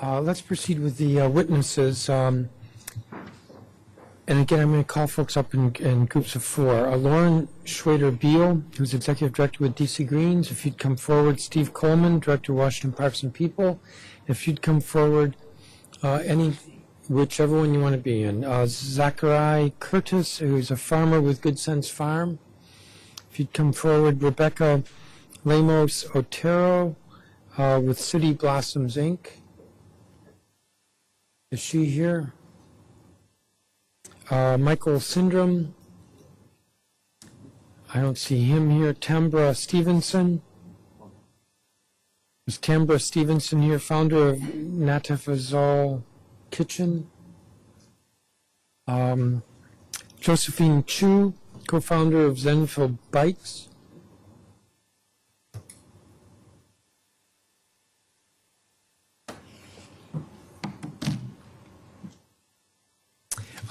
Let's proceed with the witnesses. And again, I'm going to call folks up in groups of 4. Lauren Shweder Biel, who's Executive Director with DC Greens. If you'd come forward, Steve Coleman, Director of Washington Parks and People. If you'd come forward, whichever one you want to be in. Zachari Curtis, who's a farmer with Good Sense Farm. If you'd come forward, Rebecca Lemos Otero with City Blossoms, Inc. Is she here? Michael Syndrome. I don't see him here. Tambra Stevenson. Is Tambra Stevenson here, founder of Natafazal Kitchen? Josephine Chu, co-founder of Zenful Bikes.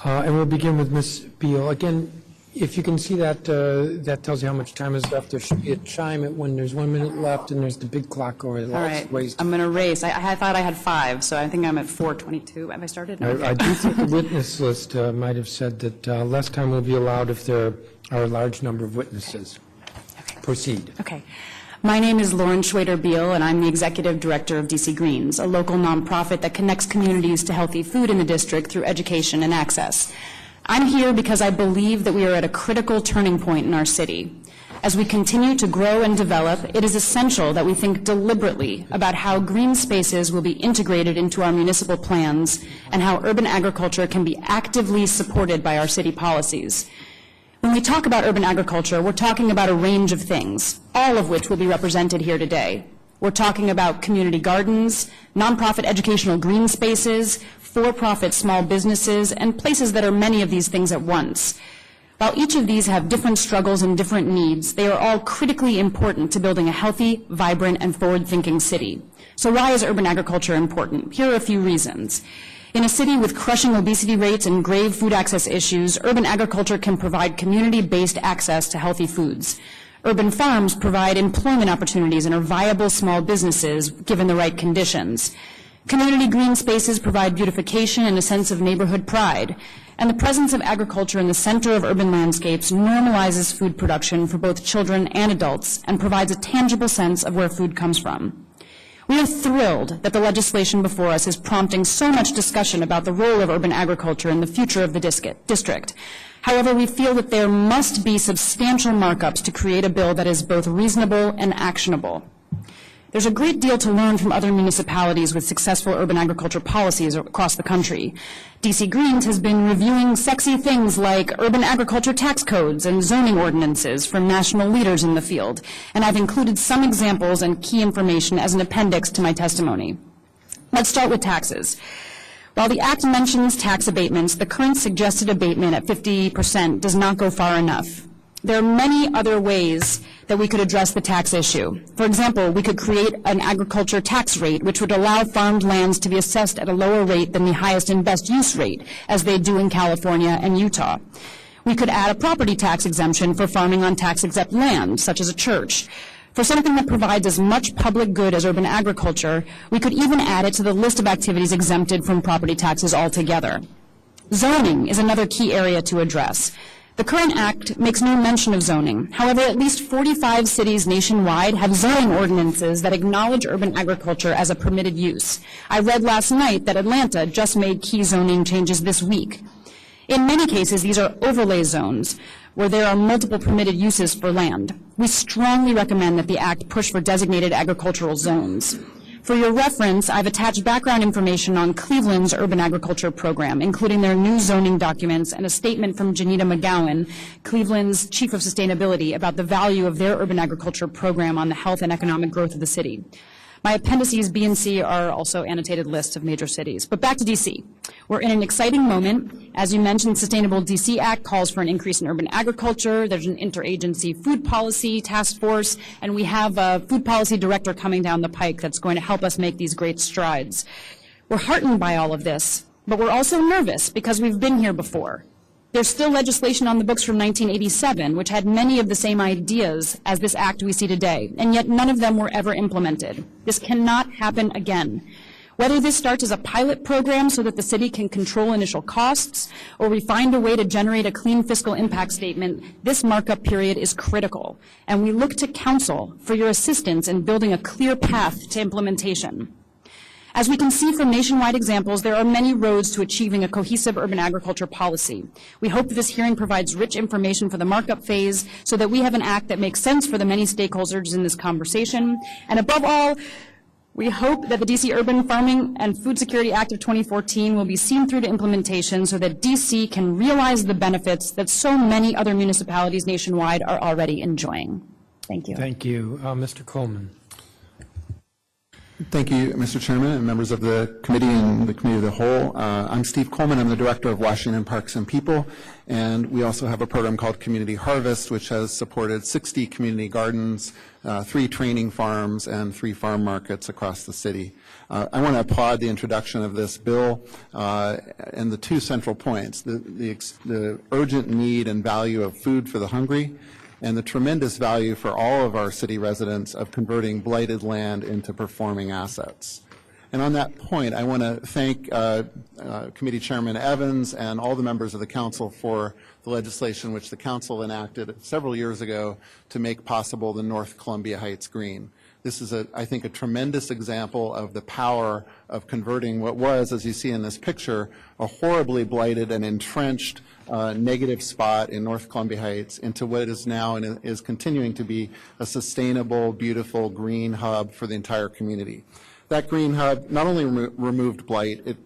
And we'll begin with Ms. Biel. Again, if you can see that, that tells you how much time is left. There should be a chime when there's 1 minute left, and there's the big clock over there. All right, I'm going to race. I thought I had 5, so I think I'm at 4:22. Have I started? No, okay. I do think the witness list might have said that less time will be allowed if there are a large number of witnesses. Okay. Proceed. Okay. My name is Lauren Shweder Biel, and I'm the Executive Director of DC Greens, a local nonprofit that connects communities to healthy food in the district through education and access. I'm here because I believe that we are at a critical turning point in our city. As we continue to grow and develop, it is essential that we think deliberately about how green spaces will be integrated into our municipal plans and how urban agriculture can be actively supported by our city policies. When we talk about urban agriculture, we're talking about a range of things, all of which will be represented here today. We're talking about community gardens, nonprofit educational green spaces, for-profit small businesses, and places that are many of these things at once. While each of these have different struggles and different needs, they are all critically important to building a healthy, vibrant, and forward-thinking city. So why is urban agriculture important? Here are a few reasons. In a city with crushing obesity rates and grave food access issues, urban agriculture can provide community-based access to healthy foods. Urban farms provide employment opportunities and are viable small businesses given the right conditions. Community green spaces provide beautification and a sense of neighborhood pride. And the presence of agriculture in the center of urban landscapes normalizes food production for both children and adults and provides a tangible sense of where food comes from. We are thrilled that the legislation before us is prompting so much discussion about the role of urban agriculture in the future of the district. However, we feel that there must be substantial markups to create a bill that is both reasonable and actionable. There's a great deal to learn from other municipalities with successful urban agriculture policies across the country. DC Greens has been reviewing sexy things like urban agriculture tax codes and zoning ordinances from national leaders in the field, and I've included some examples and key information as an appendix to my testimony. Let's start with taxes. While the Act mentions tax abatements, the current suggested abatement at 50% does not go far enough. There are many other ways that we could address the tax issue. For example, we could create an agriculture tax rate which would allow farmed lands to be assessed at a lower rate than the highest and best use rate, as they do in California and Utah. We could add a property tax exemption for farming on tax-exempt land, such as a church. For something that provides as much public good as urban agriculture, we could even add it to the list of activities exempted from property taxes altogether. Zoning is another key area to address. The current Act makes no mention of zoning. However, at least 45 cities nationwide have zoning ordinances that acknowledge urban agriculture as a permitted use. I read last night that Atlanta just made key zoning changes this week. In many cases, these are overlay zones where there are multiple permitted uses for land. We strongly recommend that the Act push for designated agricultural zones. For your reference, I've attached background information on Cleveland's urban agriculture program, including their new zoning documents and a statement from Janita McGowan, Cleveland's Chief of Sustainability, about the value of their urban agriculture program on the health and economic growth of the city. My appendices B and C are also annotated lists of major cities. But back to DC. We're in an exciting moment. As you mentioned, Sustainable DC Act calls for an increase in urban agriculture. There's an interagency food policy task force, and we have a food policy director coming down the pike that's going to help us make these great strides. We're heartened by all of this, but we're also nervous because we've been here before. There's still legislation on the books from 1987, which had many of the same ideas as this act we see today, and yet none of them were ever implemented. This cannot happen again. Whether this starts as a pilot program so that the city can control initial costs, or we find a way to generate a clean fiscal impact statement, this markup period is critical, and we look to council for your assistance in building a clear path to implementation. As we can see from nationwide examples, there are many roads to achieving a cohesive urban agriculture policy. We hope that this hearing provides rich information for the markup phase so that we have an act that makes sense for the many stakeholders in this conversation. And above all, we hope that the DC Urban Farming and Food Security Act of 2014 will be seen through to implementation so that DC can realize the benefits that so many other municipalities nationwide are already enjoying. Thank you. Thank you. Mr. Coleman. Thank you, Mr. Chairman and members of the committee and the committee of the whole. I'm Steve Coleman. I'm the director of Washington Parks and People, and we also have a program called Community Harvest, which has supported 60 community gardens, 3 training farms, and 3 farm markets across the city. I want to applaud the introduction of this bill and the 2 central points, the urgent need and value of food for the hungry, and the tremendous value for all of our city residents of converting blighted land into performing assets. And on that point, I want to thank Committee Chairman Evans and all the members of the Council for the legislation which the Council enacted several years ago to make possible the North Columbia Heights Green. This is, I think, a tremendous example of the power of converting what was, as you see in this picture, a horribly blighted and entrenched negative spot in North Columbia Heights into what is now and is continuing to be a sustainable, beautiful green hub for the entire community. That green hub not only removed blight, it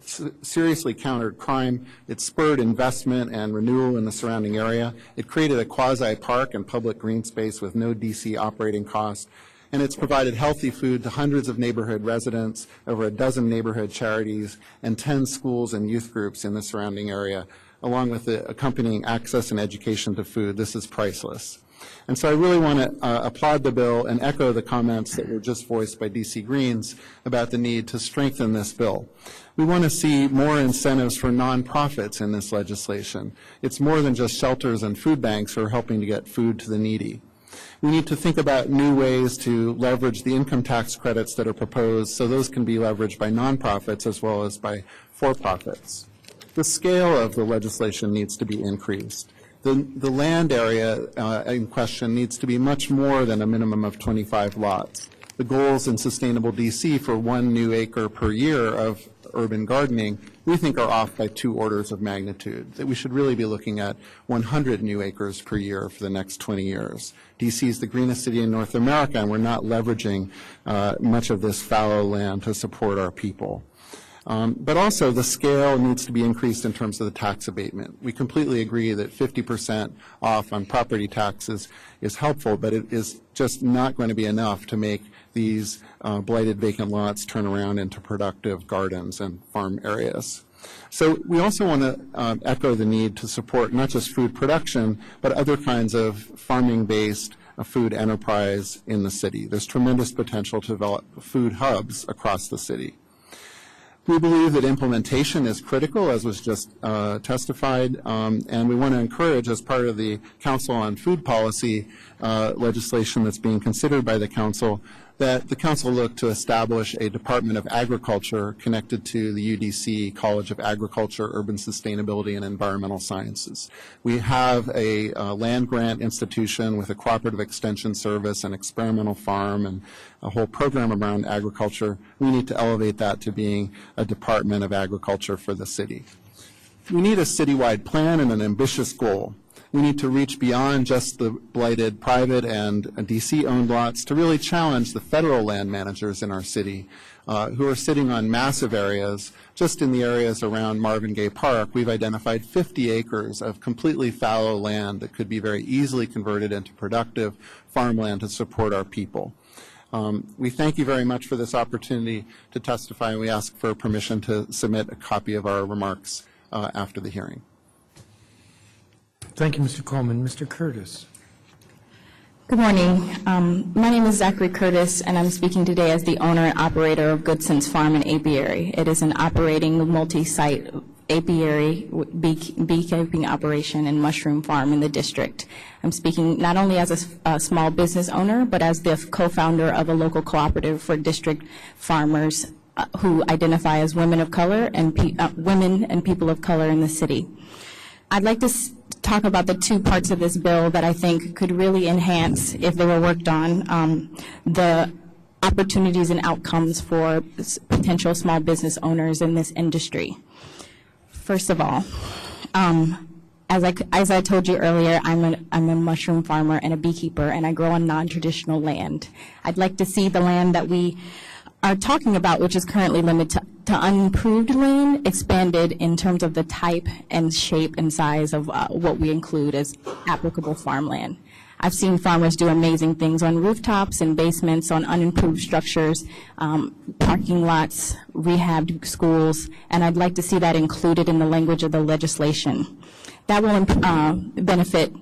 seriously countered crime, it spurred investment and renewal in the surrounding area, it created a quasi-park and public green space with no DC operating costs, and it's provided healthy food to hundreds of neighborhood residents, over a dozen neighborhood charities, and 10 schools and youth groups in the surrounding area, along with the accompanying access and education to food. This is priceless. And so I really want to applaud the bill and echo the comments that were just voiced by DC Greens about the need to strengthen this bill. We want to see more incentives for nonprofits in this legislation. It's more than just shelters and food banks who are helping to get food to the needy. We need to think about new ways to leverage the income tax credits that are proposed so those can be leveraged by nonprofits as well as by for-profits. The scale of the legislation needs to be increased. The land area in question needs to be much more than a minimum of 25 lots. The goals in Sustainable DC for 1 new acre per year of urban gardening, we think are off by 2 orders of magnitude, that we should really be looking at 100 new acres per year for the next 20 years. DC is the greenest city in North America, and we're not leveraging much of this fallow land to support our people. But also the scale needs to be increased in terms of the tax abatement. We completely agree that 50% off on property taxes is helpful, but it is just not going to be enough to make these blighted vacant lots turn around into productive gardens and farm areas. So we also want to echo the need to support not just food production, but other kinds of farming-based food enterprise in the city. There's tremendous potential to develop food hubs across the city. We believe that implementation is critical, as was just testified, and we want to encourage, as part of the Council on Food Policy legislation that's being considered by the Council, that the Council look to establish a Department of Agriculture connected to the UDC College of Agriculture, Urban Sustainability, and Environmental Sciences. We have a land grant institution with a cooperative extension service, an experimental farm, and a whole program around agriculture. We need to elevate that to being a Department of Agriculture for the city. We need a citywide plan and an ambitious goal. We need to reach beyond just the blighted private and DC-owned lots to really challenge the federal land managers in our city who are sitting on massive areas. Just in the areas around Marvin Gaye Park, we've identified 50 acres of completely fallow land that could be very easily converted into productive farmland to support our people. We thank you very much for this opportunity to testify, and we ask for permission to submit a copy of our remarks after the hearing. Thank you, Mr. Coleman. Mr. Curtis. Good morning. My name is Zachary Curtis, and I'm speaking today as the owner and operator of Good Sense Farm and Apiary. It is an operating multi-site apiary, beekeeping operation, and mushroom farm in the district. I'm speaking not only as a small business owner, but as the co-founder of a local cooperative for district farmers who identify as women of color and women and people of color in the city. I'd like to talk about the two parts of this bill that I think could really enhance, if they were worked on, the opportunities and outcomes for potential small business owners in this industry. First of all, as I told you earlier, I'm a mushroom farmer and a beekeeper, and I grow on non-traditional land. I'd like to see the land that we are talking about, which is currently limited to unimproved land, expanded in terms of the type and shape and size of what we include as applicable farmland. I've seen farmers do amazing things on rooftops and basements, on unimproved structures, parking lots, rehabbed schools, and I'd like to see that included in the language of the legislation. That will benefit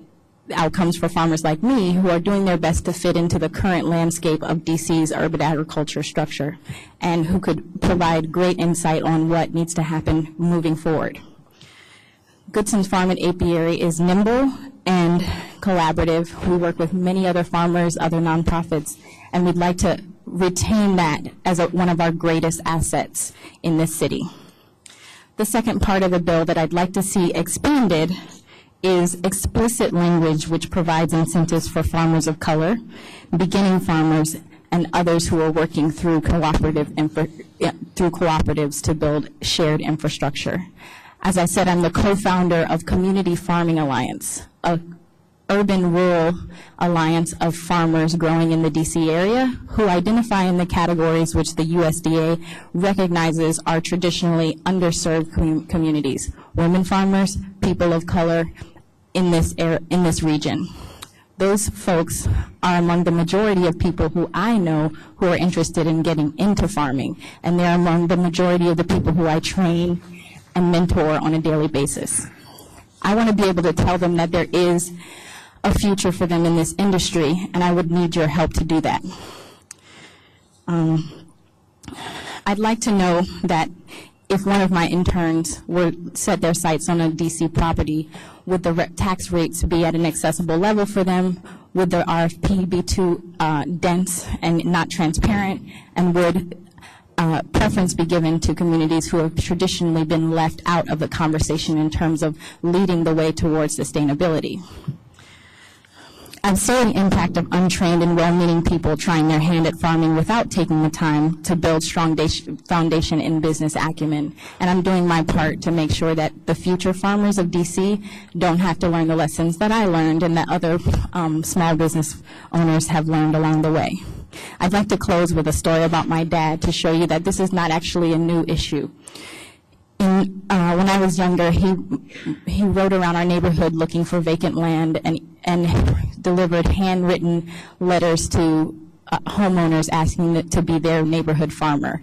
outcomes for farmers like me who are doing their best to fit into the current landscape of DC's urban agriculture structure and who could provide great insight on what needs to happen moving forward. Goodson's Farm and Apiary is nimble and collaborative. We work with many other farmers, other nonprofits, and we'd like to retain that as one of our greatest assets in this city. The second part of the bill that I'd like to see expanded is explicit language which provides incentives for farmers of color, beginning farmers, and others who are working through cooperatives to build shared infrastructure. As I said, I'm the co-founder of Community Farming Alliance, an urban-rural alliance of farmers growing in the DC area who identify in the categories which the USDA recognizes are traditionally underserved communities: women farmers, people of color in this region. Those folks are among the majority of people who I know who are interested in getting into farming, and they're among the majority of the people who I train and mentor on a daily basis. I want to be able to tell them that there is a future for them in this industry, and I would need your help to do that. I'd like to know that if one of my interns were set their sights on a DC property, would the tax rates be at an accessible level for them? Would the RFP be too dense and not transparent? And would preference be given to communities who have traditionally been left out of the conversation in terms of leading the way towards sustainability? I've seen the impact of untrained and well-meaning people trying their hand at farming without taking the time to build strong foundation in business acumen, and I'm doing my part to make sure that the future farmers of DC don't have to learn the lessons that I learned and that other small business owners have learned along the way. I'd like to close with a story about my dad to show you that this is not actually a new issue. When I was younger, he rode around our neighborhood looking for vacant land and delivered handwritten letters to homeowners asking to be their neighborhood farmer.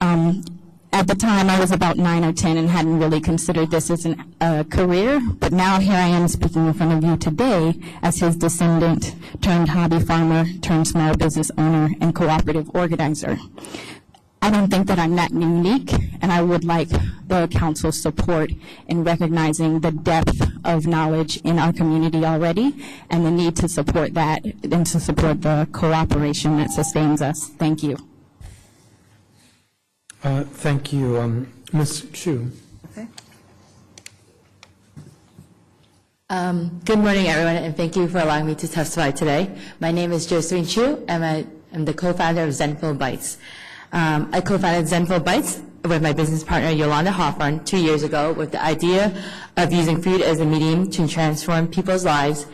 At the time, I was about 9 or 10 and hadn't really considered this as a career, but now here I am speaking in front of you today as his descendant, turned hobby farmer, turned small business owner, and cooperative organizer. I don't think that I'm that unique, and I would like the council's support in recognizing the depth of knowledge in our community already and the need to support that and to support the cooperation that sustains us. Thank you. Thank you. Ms. Chu. Okay. Good morning, everyone, and thank you for allowing me to testify today. My name is Josephine Chu, and I'm the co-founder of Zenful Bites. I co-founded Zenful Bites with my business partner Yolanda Hawthorne 2 years ago with the idea of using food as a medium to transform people's lives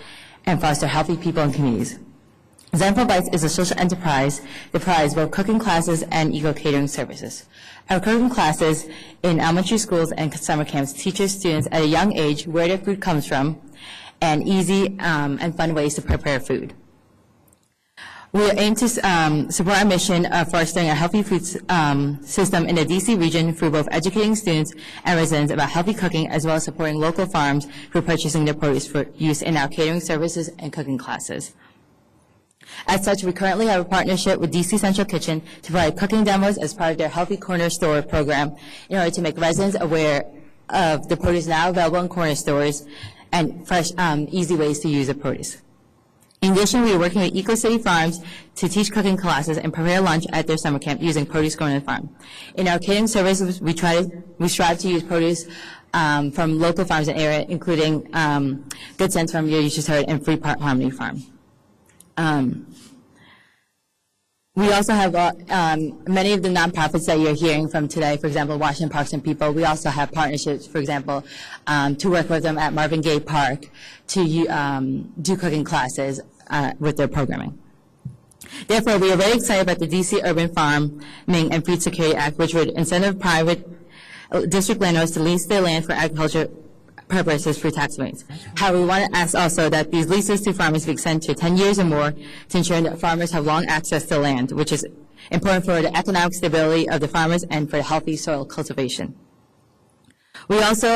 and foster healthy people and communities. Zenful Bites is a social enterprise that provides both cooking classes and eco-catering services. Our cooking classes in elementary schools and summer camps teaches students at a young age where their food comes from and easy and fun ways to prepare food. We aim to support our mission of fostering a healthy food system in the DC region through both educating students and residents about healthy cooking, as well as supporting local farms through purchasing their produce for use in our catering services and cooking classes. As such, we currently have a partnership with DC Central Kitchen to provide cooking demos as part of their Healthy Corner Store program in order to make residents aware of the produce now available in corner stores and fresh, easy ways to use the produce. In addition, we are working with Eco City Farms to teach cooking classes and prepare lunch at their summer camp using produce grown on the farm. In our catering services, we strive to use produce from local farms in the area, including Good Sense Farm, you just heard, and Free Harmony Farm. We also have many of the nonprofits that you're hearing from today, for example, Washington Parks and People. We also have partnerships, for example, to work with them at Marvin Gaye Park to do cooking classes with their programming. Therefore, we are very excited about the D.C. Urban Farming and Food Security Act, which would incentive private district landowners to lease their land for agriculture purposes for tax rates. However, we want to ask also that these leases to farmers be extended to 10 years or more to ensure that farmers have long access to land, which is important for the economic stability of the farmers and for healthy soil cultivation. We also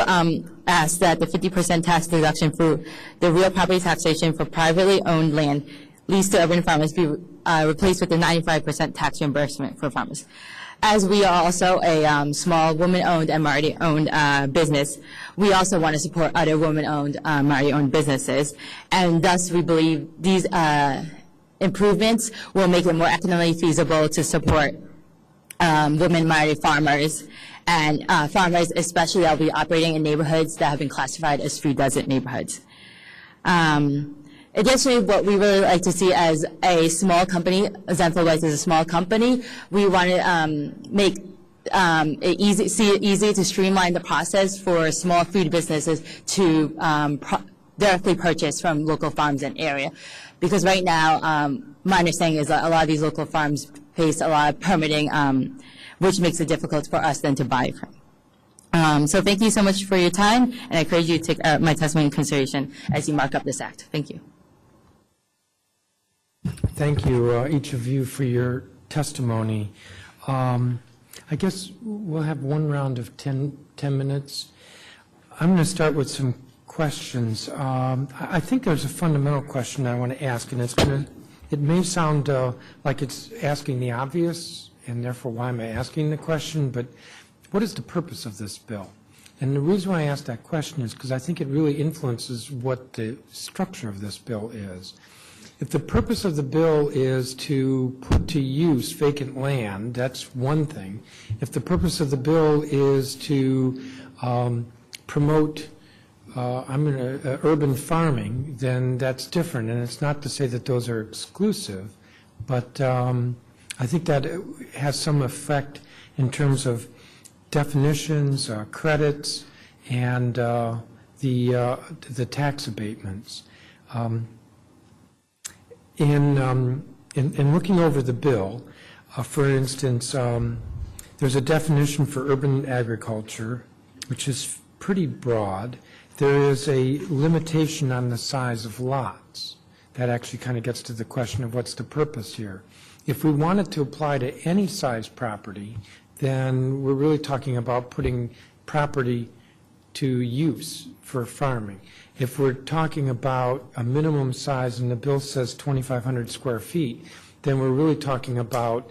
ask that the 50% tax deduction for the real property taxation for privately owned land leased to urban farmers be replaced with the 95% tax reimbursement for farmers. As we are also a small woman-owned and minority-owned business, we also want to support other woman-owned, minority-owned businesses, and thus we believe these improvements will make it more economically feasible to support women minority farmers and farmers especially that will be operating in neighborhoods that have been classified as food desert neighborhoods. Additionally, what we really like to see as a small company, Zenful Bites is a small company, we want to make it easy to streamline the process for small food businesses to directly purchase from local farms in the area. Because right now, my understanding is that a lot of these local farms face a lot of permitting, which makes it difficult for us then to buy from. So thank you so much for your time, and I encourage you to take my testimony into consideration as you mark up this act. Thank you. Thank you, each of you, for your testimony. I guess we'll have one round of 10 minutes. I'm going to start with some questions. I think there's a fundamental question I want to ask, and it may sound like it's asking the obvious, and therefore why am I asking the question, but what is the purpose of this bill? And the reason why I ask that question is because I think it really influences what the structure of this bill is. If the purpose of the bill is to put to use vacant land, that's one thing. If the purpose of the bill is to promote urban farming, then that's different. And it's not to say that those are exclusive, but I think that it has some effect in terms of definitions, credits, and the tax abatements. In looking over the bill, for instance, there's a definition for urban agriculture, which is pretty broad. There is a limitation on the size of lots. That actually kind of gets to the question of what's the purpose here. If we wanted to apply to any size property, then we're really talking about putting property to use for farming. If we're talking about a minimum size, and the bill says 2,500 square feet, then we're really talking about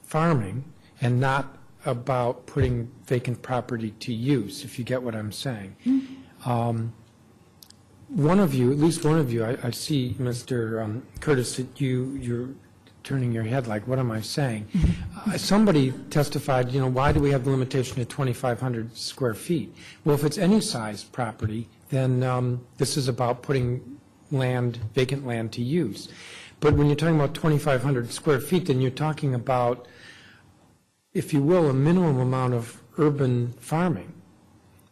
farming and not about putting vacant property to use, if you get what I'm saying. One of you, at least one of you, I see, Mr. Curtis, that you're turning your head like, what am I saying? Somebody testified, why do we have the limitation of 2,500 square feet? Well, if it's any size property, then this is about putting vacant land to use. But when you're talking about 2,500 square feet, then you're talking about, if you will, a minimum amount of urban farming.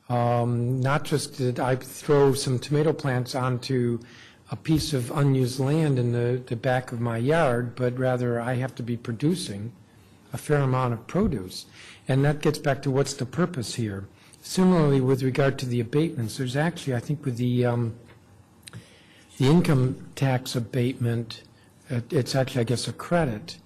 Not just that I throw some tomato plants onto a piece of unused land in the back of my yard, but rather I have to be producing a fair amount of produce. And that gets back to what's the purpose here. Similarly, with regard to the abatements, there's actually, I think with the income tax abatement, it's actually, I guess, a credit.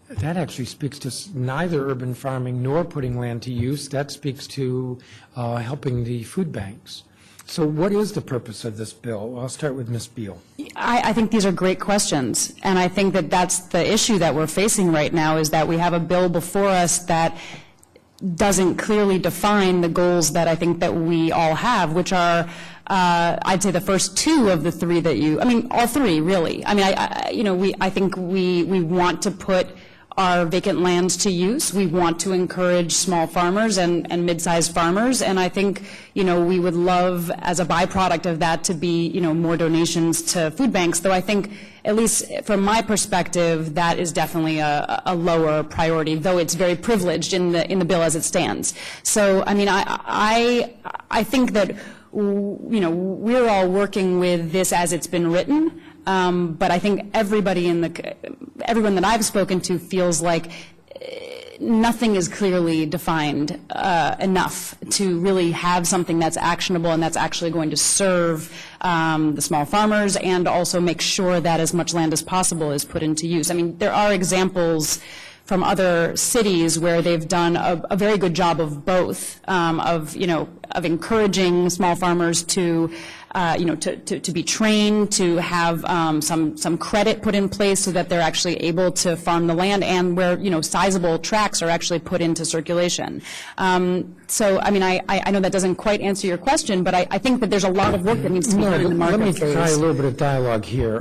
That actually speaks to neither urban farming nor putting land to use. That speaks to helping the food banks. So what is the purpose of this bill? I'll start with Ms. Biel. I think these are great questions, and I think that that's the issue that we're facing right now, is that we have a bill before us that doesn't clearly define the goals that I think that we all have, which are I'd say the first two of the three that all three really. I mean, I think we want to put our vacant lands to use. We want to encourage small farmers and mid-sized farmers, and I think, we would love, as a byproduct of that, to be, more donations to food banks, though I think, at least from my perspective, that is definitely a lower priority, though it's very privileged in the bill as it stands. So, I mean, I think that, we're all working with this as it's been written, but I think everyone that I've spoken to feels like nothing is clearly defined enough to really have something that's actionable and that's actually going to serve the small farmers and also make sure that as much land as possible is put into use. I mean, there are examples from other cities where they've done a very good job of both, of encouraging small farmers to be trained, to have some credit put in place so that they're actually able to farm the land, and where, sizable tracts are actually put into circulation. So, I mean, I know that doesn't quite answer your question, but I think that there's a lot of work that needs to be done in the market. Let me try a little bit of dialogue here.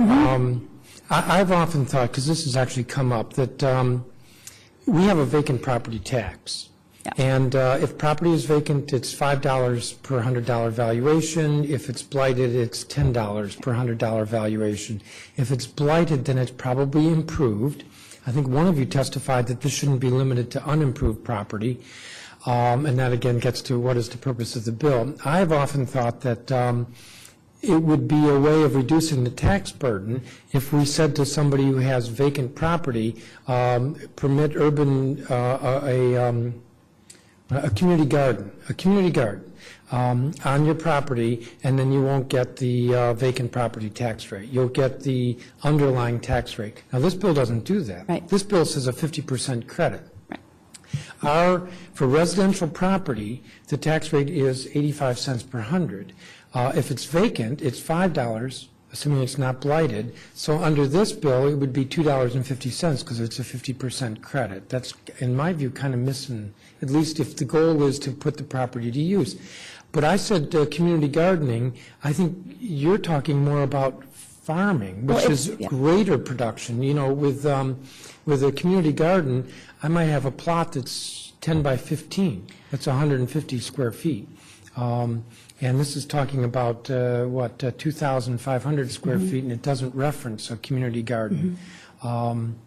I've often thought, because this has actually come up, that we have a vacant property tax. Yeah. And if property is vacant, it's $5 per $100 valuation. If it's blighted, it's $10 per $100 valuation. If it's blighted, then it's probably improved. I think one of you testified that this shouldn't be limited to unimproved property. And that, again, gets to what is the purpose of the bill. I've often thought that it would be a way of reducing the tax burden if we said to somebody who has vacant property, permit a community garden on your property, and then you won't get the vacant property tax rate. You'll get the underlying tax rate. Now, this bill doesn't do that. Right. This bill says a 50% credit. Right. For residential property, the tax rate is 85 cents per hundred. If it's vacant, it's $5, assuming it's not blighted. So under this bill, it would be $2.50 because it's a 50% credit. That's, in my view, kind of missing, at least if the goal is to put the property to use. But I said community gardening. I think you're talking more about farming, which is greater production. With a community garden, I might have a plot that's 10 by 15. That's 150 square feet. And this is talking about, 2,500 square feet, and it doesn't reference a community garden. I'm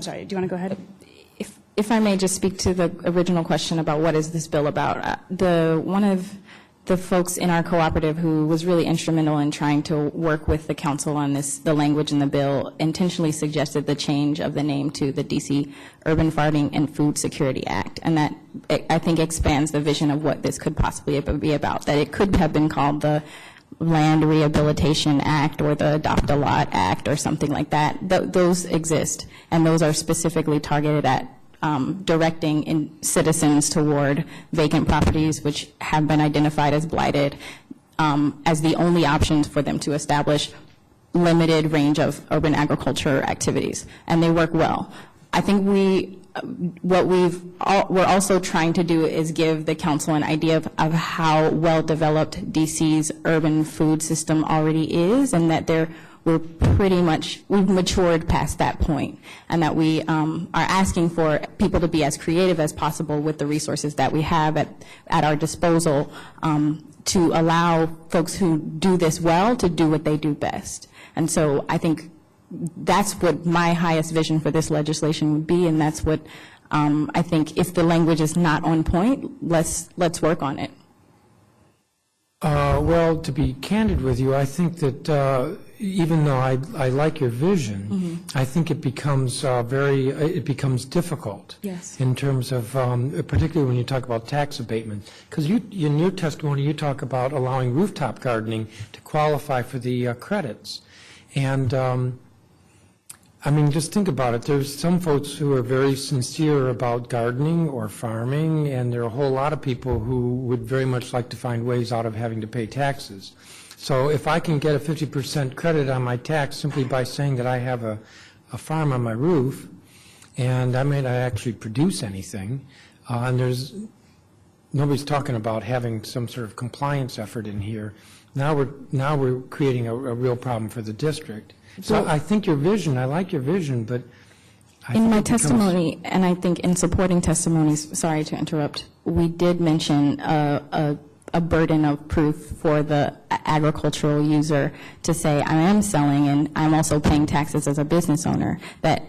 sorry, do you want to go ahead? If I may just speak to the original question about what is this bill about. One of the folks in our cooperative who was really instrumental in trying to work with the council on the language in the bill, intentionally suggested the change of the name to the DC Urban Farming and Food Security Act. And that, I think, expands the vision of what this could possibly be about, that it could have been called the Land Rehabilitation Act or the Adopt a Lot Act or something like that. Those exist, and those are specifically targeted at directing citizens toward vacant properties which have been identified as blighted as the only options for them to establish limited range of urban agriculture activities, and they work well. I think we're also trying to do is give the council an idea of how well developed DC's urban food system already is, and that we've matured past that point, and that we are asking for people to be as creative as possible with the resources that we have at our disposal to allow folks who do this well to do what they do best. And so I think that's what my highest vision for this legislation would be, and that's what I think, if the language is not on point, let's work on it. Well, to be candid with you, I think that even though I like your vision, I think it becomes difficult. Yes. In terms of, particularly when you talk about tax abatement, because in your testimony you talk about allowing rooftop gardening to qualify for the credits, and I mean, just think about it. There's some folks who are very sincere about gardening or farming, and there are a whole lot of people who would very much like to find ways out of having to pay taxes. So if I can get a 50% credit on my tax simply by saying that I have a farm on my roof, and I may not actually produce anything, and nobody's talking about having some sort of compliance effort in here. Now we're creating a real problem for the district. So I think your vision, I like your vision, but I In think my it becomes- testimony, and I think in supporting testimonies, sorry to interrupt, we did mention a burden of proof for the agricultural user to say, I am selling and I'm also paying taxes as a business owner, that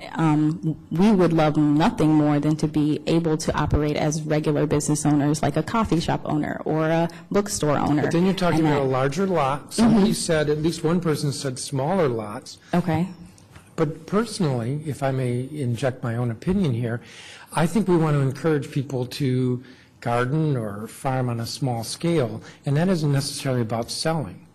we would love nothing more than to be able to operate as regular business owners, like a coffee shop owner or a bookstore owner. But then you're talking And about a that- larger lot. Somebody said, at least one person said smaller lots. Okay. But personally, if I may inject my own opinion here, I think we want to encourage people to garden or farm on a small scale, and that isn't necessarily about selling.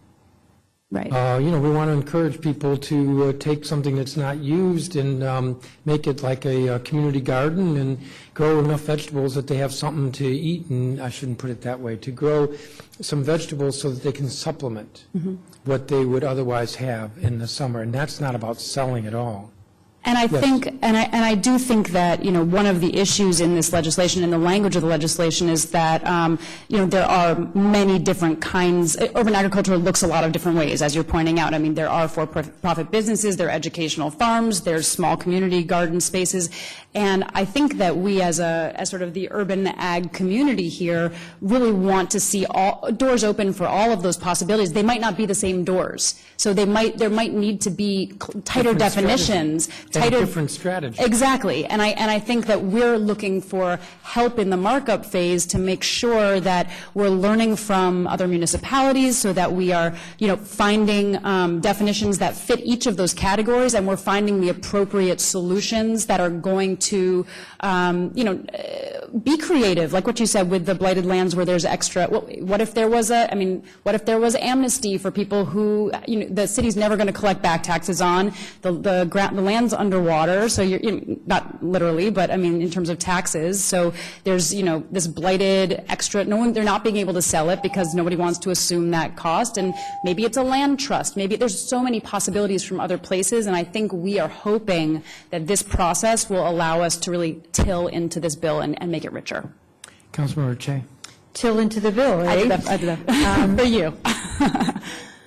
Right. We want to encourage people to take something that's not used and make it like a community garden and grow enough vegetables that they have something to eat, and I shouldn't put it that way, to grow some vegetables so that they can supplement what they would otherwise have in the summer, and that's not about selling at all. And I Yes. think, and I do think that, one of the issues in this legislation, in the language of the legislation, is that, there are many different kinds. Urban agriculture looks a lot of different ways, as you're pointing out. I mean, there are for-profit businesses, there are educational farms, there's small community garden spaces, and I think that we, as sort of the urban ag community here, really want to see all doors open for all of those possibilities. They might not be the same doors, so there might need to be tighter Different definitions. And different strategy. Exactly, and I think that we're looking for help in the markup phase to make sure that we're learning from other municipalities, so that we are, finding definitions that fit each of those categories, and we're finding the appropriate solutions that are going to, be creative, like what you said with the blighted lands where there's extra. Well, what if there was amnesty for people who, the city's never going to collect back taxes on the land's underwater, so you're not literally, but I mean in terms of taxes. So there's this blighted extra. They're not being able to sell it because nobody wants to assume that cost, and maybe it's a land trust. Maybe there's so many possibilities from other places, and I think we are hoping that this process will allow us to really till into this bill and make it richer. Councilmember Cheh. Till into the bill, right? I did that. For you.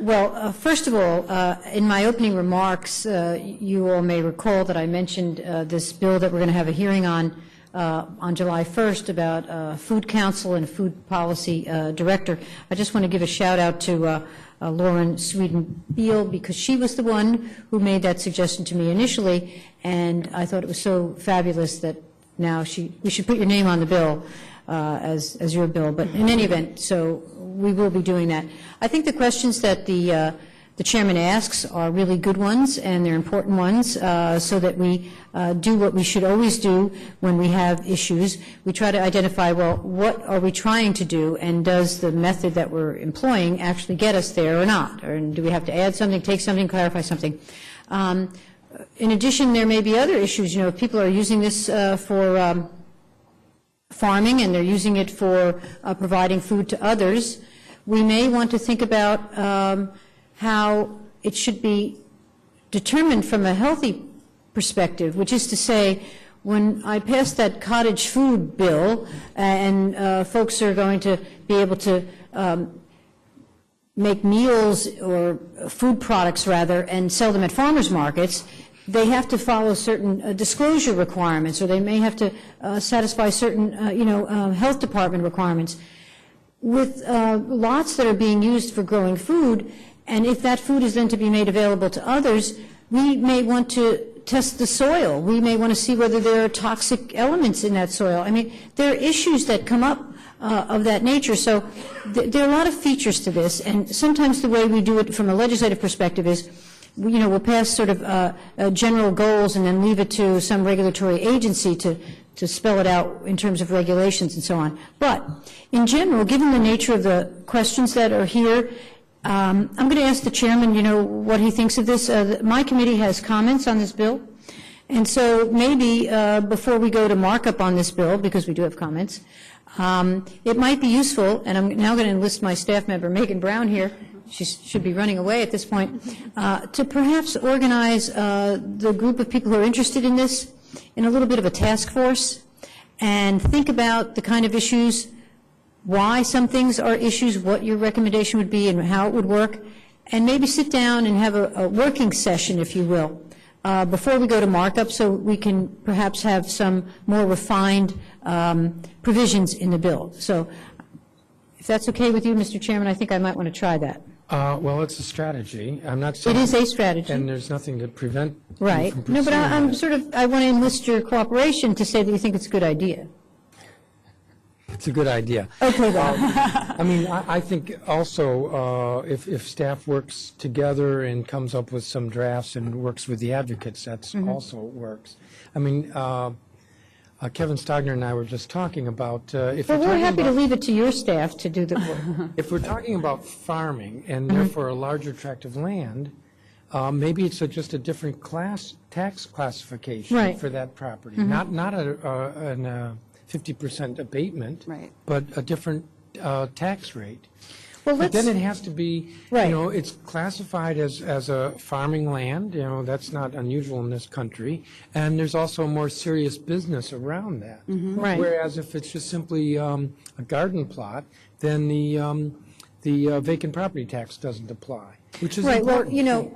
Well, first of all, in my opening remarks, you all may recall that I mentioned this bill that we're going to have a hearing on July 1st about food council and food policy director. I just want to give a shout out to Lauren Biel, because she was the one who made that suggestion to me initially, and I thought it was so fabulous that now we should put your name on the bill as your bill. But in any event, so we will be doing that. I think the questions that the chairman asks are really good ones, and they're important ones, so that we do what we should always do when we have issues. We try to identify, well, what are we trying to do, and does the method that we're employing actually get us there or not? Or do we have to add something, take something, clarify something? In addition, there may be other issues. If people are using this for farming and they're using it for providing food to others, we may want to think about how it should be determined from a healthy perspective, which is to say, when I pass that cottage food bill and folks are going to be able to make meals or food products, rather, and sell them at farmers markets, they have to follow certain disclosure requirements, or they may have to satisfy certain, health department requirements. With lots that are being used for growing food, and if that food is then to be made available to others, we may want to test the soil. We may want to see whether there are toxic elements in that soil. I mean, there are issues that come up of that nature. So there are a lot of features to this, and sometimes the way we do it from a legislative perspective is, we'll pass sort of general goals and then leave it to some regulatory agency to spell it out in terms of regulations and so on. But in general, given the nature of the questions that are here, I'm going to ask the chairman, what he thinks of this. My committee has comments on this bill, and so maybe before we go to markup on this bill, because we do have comments, it might be useful, and I'm now going to enlist my staff member, Megan Brown, here. She should be running away at this point, to perhaps organize the group of people who are interested in this in a little bit of a task force and think about the kind of issues why some things are issues, what your recommendation would be, and how it would work, and maybe sit down and have a working session, if you will, before we go to markup, so we can perhaps have some more refined provisions in the bill. So if that's okay with you, Mr. Chairman, I think I might want to try that. Well, it's a strategy. I'm not saying. It is a strategy. And there's nothing to prevent you Right. from No, but I'm pursuing that. I want to enlist your cooperation to say that you think it's a good idea. It's a good idea. Okay, then. I mean, I think also if staff works together and comes up with some drafts and works with the advocates, that's also works. I mean, Kevin Stogner and I were just talking about if Well, we're we're talking happy to about, leave it to your staff to do the work. if we're talking about farming and therefore a larger tract of land, maybe it's just a different tax classification Right. for that property, not a 50% abatement, Right. but a different tax rate. Well, But let's, then it has to be, Right. it's classified as a farming land, that's not unusual in this country, and there's also more serious business around that. Right. Whereas if it's just simply a garden plot, then the vacant property tax doesn't apply, which is right, well, important.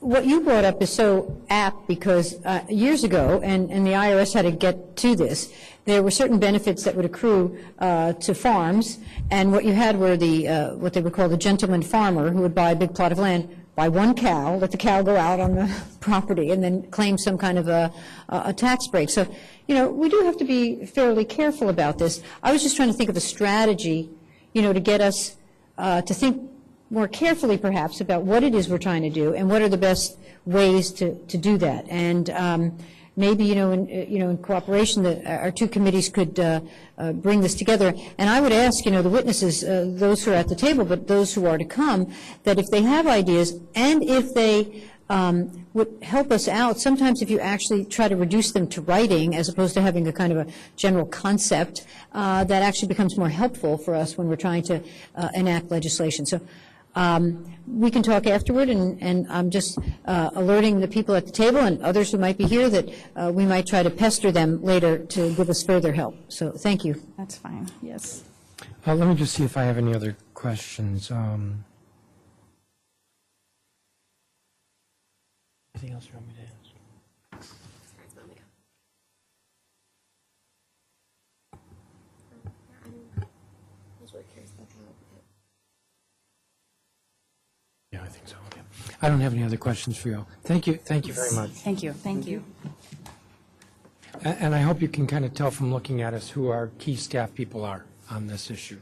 what you brought up is so apt because years ago, and the IRS had to get to this, there were certain benefits that would accrue to farms, and what you had were what they would call the gentleman farmer who would buy a big plot of land, buy one cow, let the cow go out on the property, and then claim some kind of a tax break. So, we do have to be fairly careful about this. I was just trying to think of a strategy, to get us to think more carefully perhaps about what it is we're trying to do and what are the best ways to do that. And maybe, in cooperation, that our two committees could bring this together. And I would ask, the witnesses, those who are at the table, but those who are to come, that if they have ideas and if they would help us out, sometimes if you actually try to reduce them to writing as opposed to having a kind of a general concept, that actually becomes more helpful for us when we're trying to enact legislation. So we can talk afterward, and I'm just alerting the people at the table and others who might be here that we might try to pester them later to give us further help. So thank you. That's fine, yes. Let me just see if I have any other questions. Anything else you want me to ask? Yeah, I think so. Okay. I don't have any other questions for you. Thank you very much. Thank you. Thank you. And I hope you can kind of tell from looking at us who our key staff people are on this issue.